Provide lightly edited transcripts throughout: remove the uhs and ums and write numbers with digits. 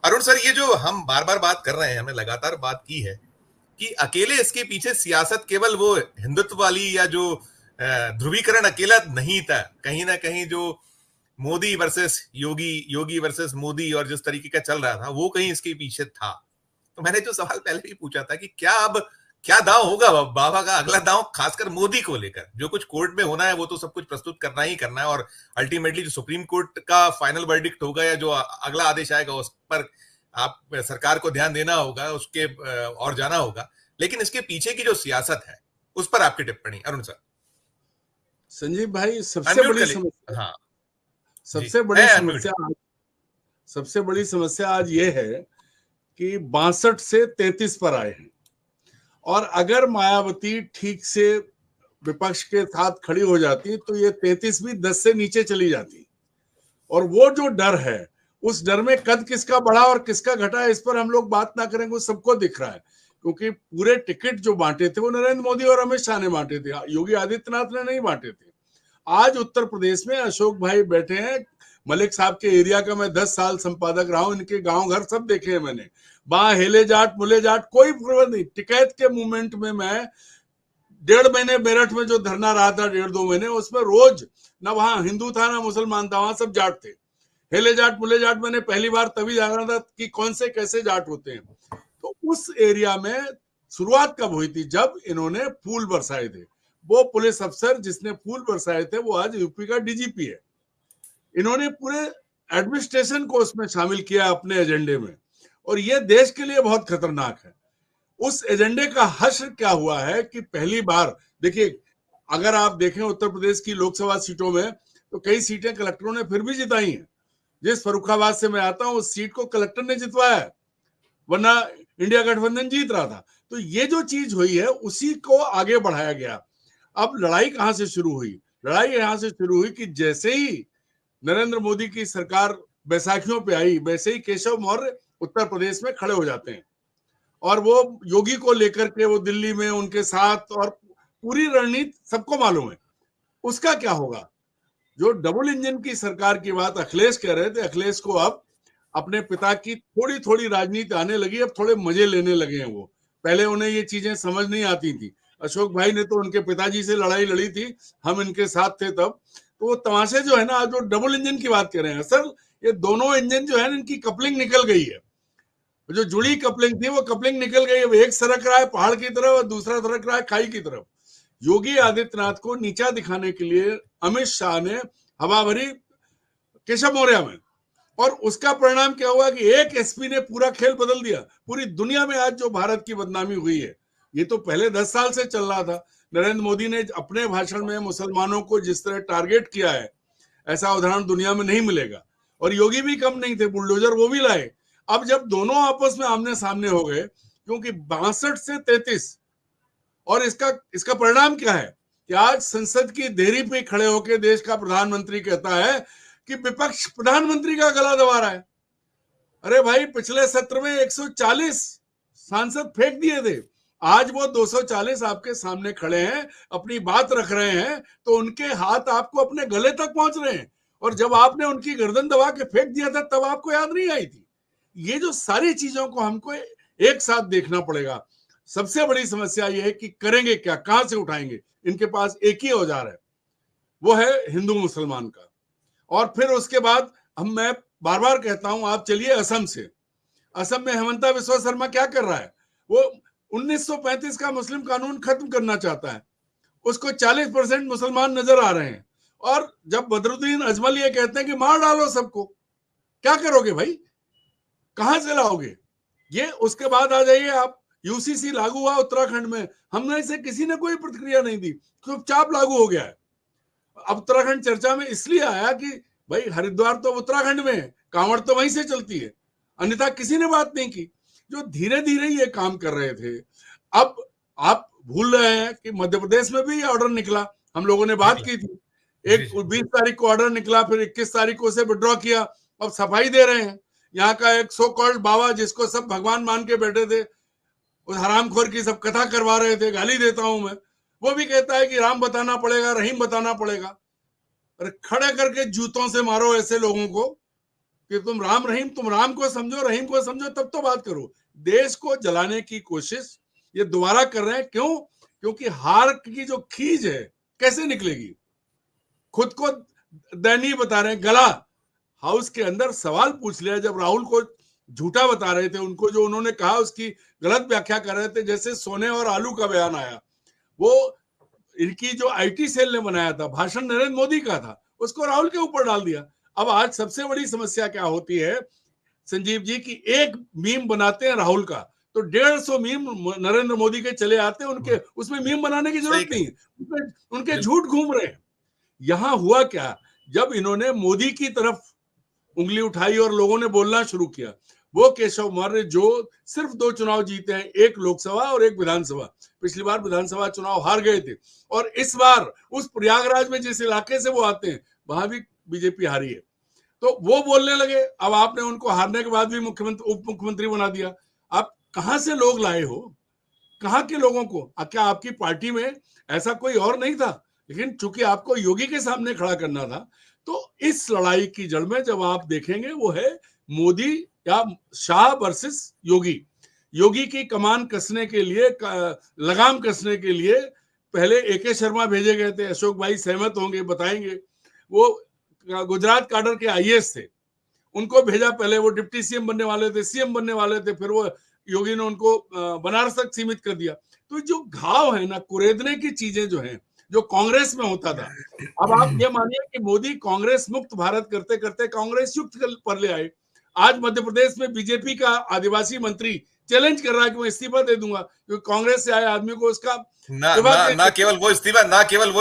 Arun sir, ये जो हम बार बार बात कर रहे हैं, हमने लगातार बात की है कि अकेले इसके पीछे सियासत केवल वो हिंदुत्व वाली या जो ध्रुवीकरण अकेला नहीं था। कहीं ना कहीं जो मोदी वर्सेस योगी, योगी वर्सेस मोदी और जिस तरीके का चल रहा था वो कहीं इसके पीछे था। तो मैंने जो सवाल पहले भी पूछा था कि क्या अब क्या दांव होगा बाबा का अगला दांव, खासकर मोदी को लेकर। जो कुछ कोर्ट में होना है वो तो सब कुछ प्रस्तुत करना ही करना है, और अल्टीमेटली जो सुप्रीम कोर्ट का फाइनल वर्डिक्ट होगा या जो अगला आदेश आएगा उस पर आप सरकार को ध्यान देना होगा, उसके और जाना होगा। लेकिन इसके पीछे की जो सियासत है उस पर आपकी टिप्पणी अरुण सर। संजीव भाई, अनम्यूट कर लीजिए। हाँ जी, सबसे बड़ी समस्या सबसे बड़ी समस्या आज ये है कि 62 से 33 पर आए हैं, और अगर मायावती ठीक से विपक्ष के साथ खड़ी हो जाती तो ये 33 भी 10 से नीचे चली जाती। और वो जो डर है, उस डर में कद किसका बढ़ा और किसका घटा है, इस पर हम लोग बात ना करेंगे, सबको दिख रहा है। क्योंकि पूरे टिकट जो बांटे थे वो नरेंद्र मोदी और अमित शाह ने बांटे थे, योगी आदित्यनाथ ने नहीं बांटे थे। आज उत्तर प्रदेश में अशोक भाई बैठे हैं, मलिक साहब के एरिया का मैं 10 साल संपादक रहा हूं, इनके गांव घर सब देखे हैं मैंने। वहां हेले जाट मुले जाट कोई प्रबंध नहीं। टिकैत के मूवमेंट में मैं 1.5 महीने मेरठ में जो धरना रहा था, 1.5-2 महीने, उसमें रोज ना वहां हिंदू था ना मुसलमान था, वहां सब जाट थे। हेले जाट मुले जाट मैंने पहली बार तभी जाना था कि कौन से कैसे जाट होते हैं। तो उस एरिया में शुरुआत कब हुई थी? जब इन्होंने फूल बरसाए थे। वो पुलिस अफसर जिसने फूल बरसाए थे वो आज यूपी का डीजीपी है। इन्होंने पूरे एडमिनिस्ट्रेशन को उसमें शामिल किया अपने एजेंडे में, और ये देश के लिए बहुत खतरनाक है। उस एजेंडे का हश्र क्या हुआ है कि पहली बार देखिए, अगर आप देखें उत्तर प्रदेश की लोकसभा सीटों में तो कई सीटें कलेक्टरों ने फिर भी जिताई हैं। जिस फर्रुखाबाद से मैं आता हूं उस सीट को कलेक्टर ने जितवाया है, वरना इंडिया गठबंधन जीत रहा था। तो ये जो चीज हुई है उसी को आगे बढ़ाया गया। अब लड़ाई कहां से शुरू हुई? लड़ाई यहां से शुरू हुई कि जैसे ही नरेंद्र मोदी की सरकार बैसाखियों पे आई, वैसे ही केशव मौर्य उत्तर प्रदेश में खड़े हो जाते हैं, और वो योगी को लेकर के वो दिल्ली में उनके साथ, और पूरी रणनीति सबको मालूम है। उसका क्या होगा? जो डबल इंजन की सरकार की बात अखिलेश कह रहे थे, अखिलेश को अब अपने पिता की थोड़ी थोड़ी राजनीति आने लगी, अब थोड़े मजे लेने लगे हैं वो। पहले उन्हें ये चीजें समझ नहीं आती थी। अशोक भाई ने तो उनके पिताजी से लड़ाई लड़ी थी, हम इनके साथ थे तब। तो वो तमाशे जो है ना, आज जो डबल इंजन की बात कर रहे हैं, असल ये दोनों इंजन जो है इनकी कपलिंग निकल गई है। जो जुड़ी कपलिंग थी वो कपलिंग निकल गई। अब एक सरक रहा है पहाड़ की तरफ और दूसरा सरक रहा है खाई की तरफ। योगी आदित्यनाथ को नीचा दिखाने के लिए अमित शाह ने हवा भरी केशव मौर्य में, और उसका परिणाम क्या हुआ कि एक एसपी ने पूरा खेल बदल दिया। पूरी दुनिया में आज जो भारत की बदनामी हुई है, ये तो पहले 10 साल से चल रहा था। नरेंद्र मोदी ने अपने भाषण में मुसलमानों को जिस तरह टारगेट किया है, ऐसा उदाहरण दुनिया में नहीं मिलेगा। और योगी भी कम नहीं थे, बुलडोजर वो भी लाए। अब जब दोनों आपस में आमने सामने हो गए, क्योंकि 62 से 33, और इसका परिणाम क्या है कि आज संसद की देरी पे खड़े होकर देश का प्रधानमंत्री कहता है कि विपक्ष प्रधानमंत्री का गला दबा रहा है। अरे भाई, पिछले सत्र में 140 सांसद फेंक दिए थे, आज वो 240 आपके सामने खड़े हैं, अपनी बात रख रहे हैं, तो उनके हाथ आपको अपने गले तक पहुंच रहे हैं। और जब आपने उनकी गर्दन दबा के फेंक दिया था तब आपको याद नहीं आई थी। ये जो सारी चीजों को हमको एक साथ देखना पड़ेगा। सबसे बड़ी समस्या यह है कि करेंगे क्या, कहां से उठाएंगे? इनके पास एक ही औजार है, वो है हिंदू मुसलमान का। और फिर उसके बाद मैं बार बार कहता हूं, आप चलिए असम से। असम में हेमंता बिस्वा शर्मा क्या कर रहा है? वो 1935 का मुस्लिम कानून खत्म करना चाहता है, उसको 40% मुसलमान नजर आ रहे हैं। और जब बदरुद्दीन अजमल ये कहते हैं कि मार डालो सबको, क्या करोगे भाई? कहां से लाओगे ये? उसके बाद आ जाइए आप, यूसीसी लागू हुआ उत्तराखंड में, हमने से किसी ने कोई प्रतिक्रिया नहीं दी, चुपचाप लागू हो गया है। अब उत्तराखंड चर्चा में इसलिए आया कि भाई हरिद्वार तो उत्तराखंड में है, कांवड़ तो वहीं से चलती है, अन्यथा किसी ने बात नहीं की। जो धीरे धीरे ये काम कर रहे थे। अब आप भूल रहे हैं कि मध्य प्रदेश में भी ये ऑर्डर निकला, हम लोगों ने बात की थी। एक 20 तारीख को ऑर्डर निकला, फिर 21 तारीख को उसे विड्रॉ किया। अब सफाई दे रहे हैं। यहाँ का एक सो कॉल्ड बाबा, जिसको सब भगवान मान के बैठे थे, उस हरामखोर की सब कथा करवा रहे थे, गाली देता हूं मैं, वो भी कहता है कि राम बताना पड़ेगा, रहीम बताना पड़ेगा। अरे खड़े करके जूतों से मारो ऐसे लोगों को कि तुम राम को समझो, रहीम को समझो, तब तो बात करो। देश को जलाने की कोशिश ये दोबारा कर रहे हैं। क्यों? क्योंकि हार की जो खीज है कैसे निकलेगी, खुद को दयनीय बता रहे हैं। गला हाउस के अंदर सवाल पूछ लिया जब राहुल को झूठा बता रहे थे, उनको जो उन्होंने कहा उसकी गलत व्याख्या कर रहे थे, जैसे सोने और आलू का बयान आया। वो इनकी जो आईटी सेल ने बनाया था, भाषण नरेंद्र मोदी का था, उसको राहुल के ऊपर डाल दिया। अब आज सबसे बड़ी समस्या क्या होती है संजीव जी, की एक मीम बनाते हैं राहुल का तो 150 मीम नरेंद्र मोदी के चले आते हैं उनके, उसमें मीम बनाने की जरूरत नहीं है, उनके झूठ घूम रहे हैं। यहां हुआ क्या, जब इन्होंने मोदी की तरफ उंगली उठाई और लोगों ने बोलना शुरू किया, वो केशव मौर्य जो सिर्फ 2 चुनाव जीते हैं, एक लोकसभा और एक विधानसभा, पिछली बार विधानसभा चुनाव हार गए थे, और इस बार उस प्रयागराज में जिस इलाके से वो आते हैं वहां भी बीजेपी हारी है, तो वो बोलने लगे। अब आपने उनको हारने के बाद भी मुख्यमंत्री उप मुख्यमंत्री बना दिया। आप कहां से लोग लाए हो, कहां के लोगों को? क्या आपकी पार्टी में ऐसा कोई और नहीं था? लेकिन चूंकि आपको योगी के सामने खड़ा करना था, तो इस लड़ाई की जड़ में जब आप देखेंगे वो है मोदी या शाह वर्सेस योगी। योगी की कमान कसने के लिए, लगाम कसने के लिए पहले एके शर्मा भेजे गए थे। अशोक भाई सहमत होंगे, बताएंगे। वो गुजरात काडर के आईएएस थे, उनको भेजा। पहले वो डिप्टी सीएम बनने वाले थे, सीएम बनने वाले थे, फिर वो योगी ने उनको बनारस तक सीमित कर दिया। तो जो घाव है ना, कुरेदने की चीजें जो हैं, जो कांग्रेस में होता था, अब आप ये मानिए कि मोदी कांग्रेस मुक्त भारत करते करते कांग्रेस युक्त पर ले आए। आज मध्य प्रदेश में बीजेपी का आदिवासी मंत्री चैलेंज कर रहा है कि मैं इस्तीफा दे दूंगा, क्योंकि कांग्रेस से आए आदमी को उसका ना केवल वो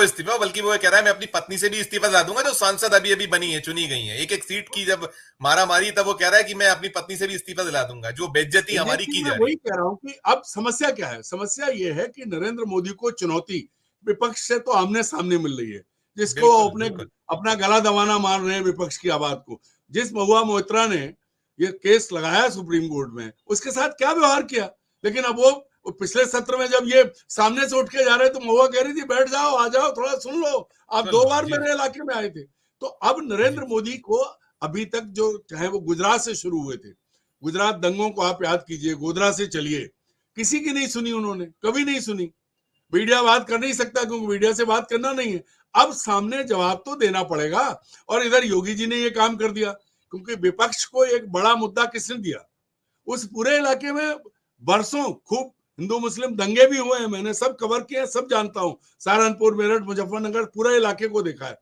इस्तीफा बल्कि वो कह रहा है मैं अपनी पत्नी से भी इस्तीफा दिला दूंगा, जो सांसद अभी अभी बनी है, चुनी गई है। एक एक सीट की जब मारा मारी, तब वो कह रहा है कि मैं अपनी पत्नी से भी इस्तीफा दिला दूंगा, जो बेइज्जती हमारी की जा रही है। वही कह रहा हूं कि अब समस्या क्या है। समस्या ये है कि नरेंद्र मोदी को चुनौती विपक्ष से तो आमने सामने मिल रही है, जिसको अपना गला दबाना मान रहे हैं विपक्ष की आवाज को। जिस महुआ मोइत्रा ने ये केस लगाया सुप्रीम कोर्ट में, उसके साथ क्या व्यवहार किया। लेकिन अब वो पिछले सत्र में जब ये सामने से उठ के जा रहे तो महुआ कह रही थी बैठ जाओ, आ जाओ, थोड़ा सुन लो, आप 2 बार मेरे इलाके में आए थे। तो अब नरेंद्र मोदी को अभी तक जो, चाहे वो गुजरात से शुरू हुए थे, गुजरात दंगों को आप याद कीजिए, गोधरा से चलिए, किसी की नहीं सुनी उन्होंने, कभी नहीं सुनी। मीडिया बात कर नहीं सकता क्योंकि मीडिया से बात करना नहीं है। अब सामने जवाब तो देना पड़ेगा। और इधर योगी जी ने ये काम कर दिया, क्योंकि विपक्ष को एक बड़ा मुद्दा किसने दिया? उस पूरे इलाके में बरसों खूब हिंदू मुस्लिम दंगे भी हुए हैं, मैंने सब कवर किए, सब जानता हूं। सहारनपुर, मेरठ, मुजफ्फरनगर, पूरे इलाके को देखा है।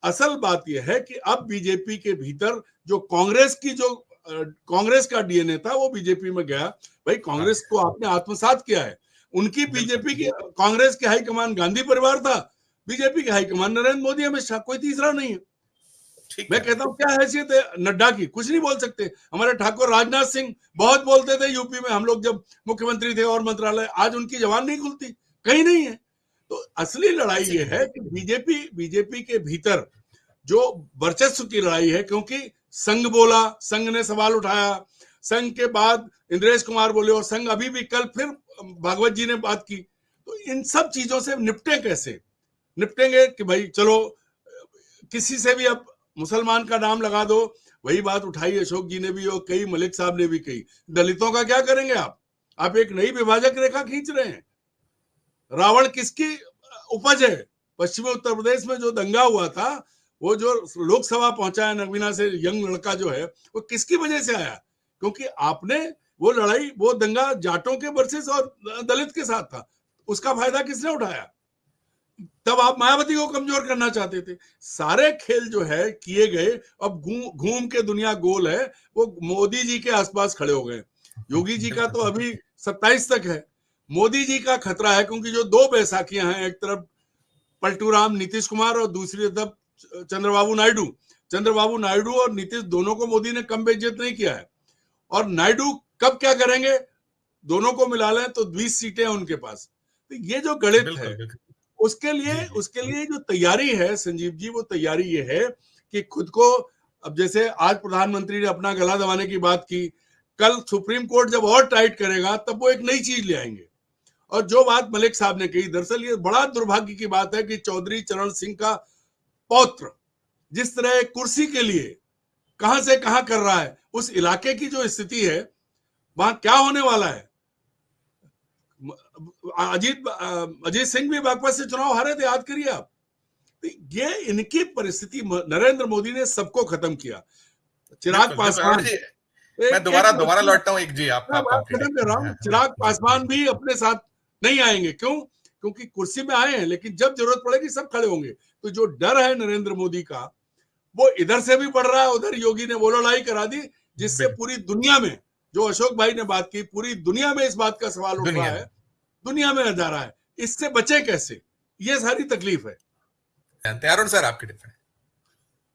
असल बात यह है कि अब बीजेपी के भीतर जो कांग्रेस का डीएनए था वो बीजेपी में गया। भाई कांग्रेस को आपने आत्मसात किया है। उनकी बीजेपी की, कांग्रेस के हाईकमान गांधी परिवार था, बीजेपी के हाईकमान नरेंद्र मोदी, अमित शाह, कोई तीसरा नहीं है। मैं कहता हूं क्या हैसियत है नड्डा की, कुछ नहीं बोल सकते। हमारे ठाकुर राजनाथ सिंह बहुत बोलते थे यूपी में, हम लोग जब मुख्यमंत्री थे और मंत्रालय, आज उनकी जबान नहीं खुलती, कहीं नहीं है। तो असली लड़ाई ये है कि बीजेपी के भीतर जो वर्चस्व की लड़ाई है, क्योंकि संघ बोला, संघ ने सवाल उठाया, संघ के बाद इंद्रेश कुमार बोले, और संघ अभी भी, कल फिर भागवत जी ने बात की। तो इन सब चीजों से कैसे निपटेंगे कि भाई चलो किसी से भी अब मुसलमान का नाम लगा दो। वही बात उठाई अशोक जी ने भी और कई मलिक साहब ने भी कही। दलितों का क्या करेंगे आप एक नई विभाजक रेखा खींच रहे हैं। रावण किसकी उपज है? पश्चिमी उत्तर प्रदेश में जो दंगा हुआ था, वो जो लोकसभा पहुंचा है नवीना से यंग लड़का जो है, वो किसकी वजह से आया? क्योंकि आपने वो लड़ाई, वो दंगा जाटों के वर्सेस और दलित के साथ था, उसका फायदा किसने उठाया? तब आप मायावती को कमजोर करना चाहते थे। सारे खेल जो है किए गए, अब घूम के दुनिया गोल है, वो मोदी जी के आसपास खड़े हो गए। योगी जी का तो अभी 27 तक है, मोदी जी का खतरा है, क्योंकि जो 2 बैसाखियां हैं, एक तरफ पलटू राम नीतीश कुमार और दूसरी तरफ चंद्रबाबू नायडू और नीतीश, दोनों को मोदी ने कम बेइज्जत नहीं किया है। और नायडू कब क्या करेंगे, दोनों को मिला लें तो 20 सीटें हैं उनके पास। तो ये जो गणित है, उसके लिए जो तैयारी है संजीव जी, वो तैयारी ये है कि खुद को, अब जैसे आज प्रधानमंत्री ने अपना गला दबाने की बात की, कल सुप्रीम कोर्ट जब और टाइट करेगा तब वो एक नई चीज ले आएंगे। और जो बात मलिक साहब ने कही, दरअसल ये बड़ा दुर्भाग्य की बात है कि चौधरी चरण सिंह का पौत्र जिस तरह कुर्सी के लिए कहां से कहां कर रहा है, उस इलाके की जो स्थिति है वहां क्या होने वाला है। अजीत सिंह भी बागपत से चुनाव हारे थे, याद करिए आप। ये इनकी परिस्थिति, नरेंद्र मोदी ने सबको खत्म किया। चिराग पासवान, मैं दोबारा लौटता हूँ एक जी, आप खत्म कर रहा हूँ। चिराग पासवान भी अपने साथ नहीं आएंगे, क्यों? क्योंकि कुर्सी में आए हैं, लेकिन जब जरूरत पड़ेगी सब खड़े होंगे। तो जो डर है नरेंद्र मोदी का, वो इधर से भी बढ़ रहा है, उधर योगी ने वो लड़ाई करा दी, जिससे पूरी दुनिया में, जो अशोक भाई ने बात की, पूरी दुनिया में इस बात का सवाल उठ रहा है, दुनिया में जा रहा है, इससे बचे कैसे, ये सारी तकलीफ है। अरुण सर, आपकी टिप्पणी।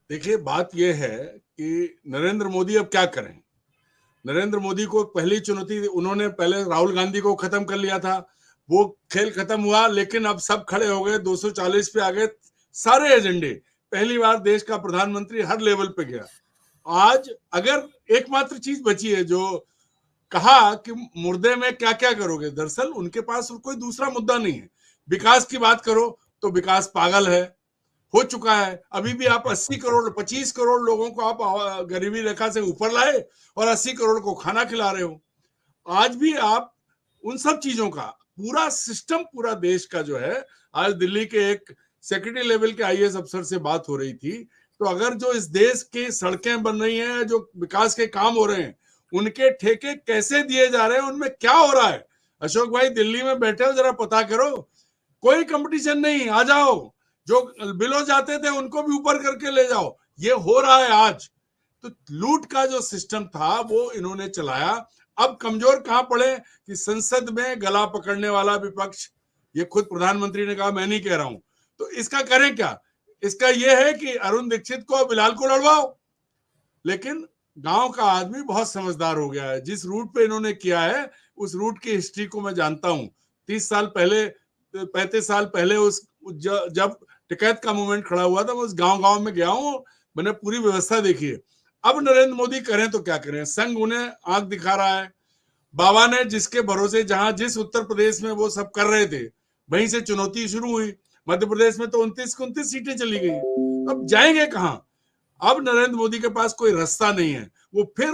देखिए, बात यह है कि नरेंद्र मोदी अब क्या करें। नरेंद्र मोदी को पहली चुनौती, उन्होंने पहले राहुल गांधी को खत्म कर लिया था, वो खेल खत्म हुआ, लेकिन अब सब खड़े हो गए, 240 पे आ गए सारे एजेंडे। पहली बार देश का प्रधानमंत्री हर लेवल पे गया। आज अगर एकमात्र चीज बची है, जो कहा कि मुर्दे में क्या क्या करोगे, दरअसल उनके पास कोई दूसरा मुद्दा नहीं है। विकास की बात करो तो विकास पागल है, हो चुका है। अभी भी आप 80 करोड़ 25 करोड़ लोगों को आप गरीबी रेखा से ऊपर लाए और 80 करोड़ को खाना खिला रहे हो। आज भी आप उन सब चीजों का पूरा सिस्टम, पूरा देश का जो है, आज दिल्ली के एक सेक्रेटरी लेवल के आईएएस अफसर से बात हो रही थी, तो अगर जो इस देश की सड़कें बन रही हैं, जो विकास के काम हो रहे हैं, उनके ठेके कैसे दिए जा रहे हैं, उनमें क्या हो रहा है। अशोक भाई दिल्ली में बैठे हो, जरा पता करो। कोई कंपटीशन नहीं, आ जाओ, जो बिलो जाते थे उनको भी ऊपर करके ले जाओ। ये हो रहा है आज। तो लूट का जो सिस्टम था वो इन्होंने चलाया। अब कमजोर कहां पड़े कि संसद में गला पकड़ने वाला विपक्ष, ये खुद प्रधानमंत्री ने कहा, मैं नहीं कह रहा हूं। तो इसका करें क्या? इसका यह है कि अरुण दीक्षित को, बिलाल को लड़वाओ। लेकिन गांव का आदमी बहुत समझदार हो गया है। जिस रूट पे इन्होंने किया है, उस रूट की हिस्ट्री को मैं जानता हूं। 30 साल पहले, 35 साल पहले, उस जब टिकैत का मूवमेंट खड़ा हुआ था, मैं उस गांव में गया हूं, मैंने पूरी व्यवस्था देखी है। अब नरेंद्र मोदी करें तो क्या करें, संघ उन्हें आंख दिखा रहा है। बाबा ने जिसके भरोसे, जहां जिस उत्तर प्रदेश में वो सब कर रहे थे, वहीं से चुनौती शुरू हुई। मध्य प्रदेश में तो 29 सीटें चली गई। अब जाएंगे कहां? अब नरेंद्र मोदी के पास कोई रास्ता नहीं है। वो फिर,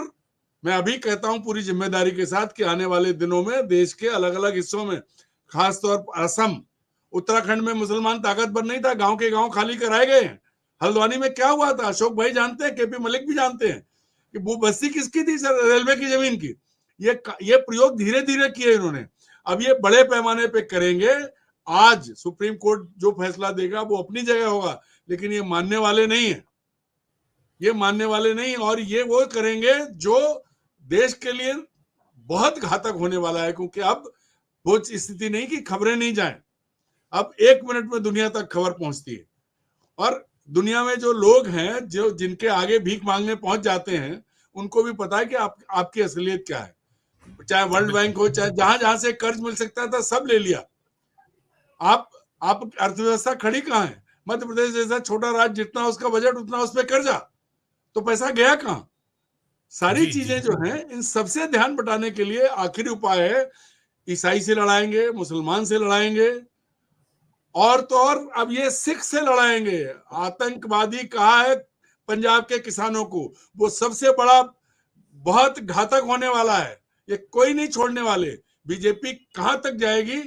मैं अभी कहता हूं पूरी जिम्मेदारी के साथ, कि आने वाले दिनों में देश के अलग अलग हिस्सों में, खासतौर पर असम, उत्तराखंड में मुसलमान ताकतवर नहीं था, गांव के गांव खाली कराए गए हैं। हल्द्वानी में क्या हुआ था, अशोक भाई जानते हैं, केपी मलिक भी जानते हैं कि वो बस्ती किसकी थी सर, रेलवे की जमीन की। ये प्रयोग धीरे धीरे किए इन्होंने। अब ये बड़े पैमाने पे करेंगे। आज सुप्रीम कोर्ट जो फैसला देगा वो अपनी जगह होगा, लेकिन ये मानने वाले नहीं है, ये मानने वाले नहीं। और ये वो करेंगे जो देश के लिए बहुत घातक होने वाला है, क्योंकि अब वो स्थिति नहीं कि खबरें नहीं जाएं। अब 1 मिनट में दुनिया तक खबर पहुंचती है, और दुनिया में जो लोग हैं, जो जिनके आगे भीख मांगने पहुंच जाते हैं, उनको भी पता है कि आपकी असलियत क्या है। चाहे वर्ल्ड बैंक हो, चाहे जहां जहां से कर्ज मिल सकता था, सब ले लिया। आप अर्थव्यवस्था खड़ी कहां है? मध्य प्रदेश जैसा छोटा राज्य, जितना उसका बजट उतना उस पर कर्जा, तो पैसा गया कहां? सारी चीजें जो हैं, इन सबसे ध्यान बटाने के लिए आखिरी उपाय है, ईसाई से लड़ाएंगे, मुसलमान से लड़ाएंगे, और तो और अब ये सिख से लड़ाएंगे। आतंकवादी कहा है पंजाब के किसानों को, वो सबसे बड़ा, बहुत घातक होने वाला है। ये कोई नहीं छोड़ने वाले। बीजेपी कहां तक जाएगी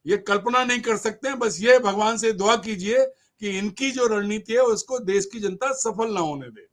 ये कल्पना नहीं कर सकते हैं। बस ये भगवान से दुआ कीजिए कि इनकी जो रणनीति है उसको देश की जनता सफल ना होने दे।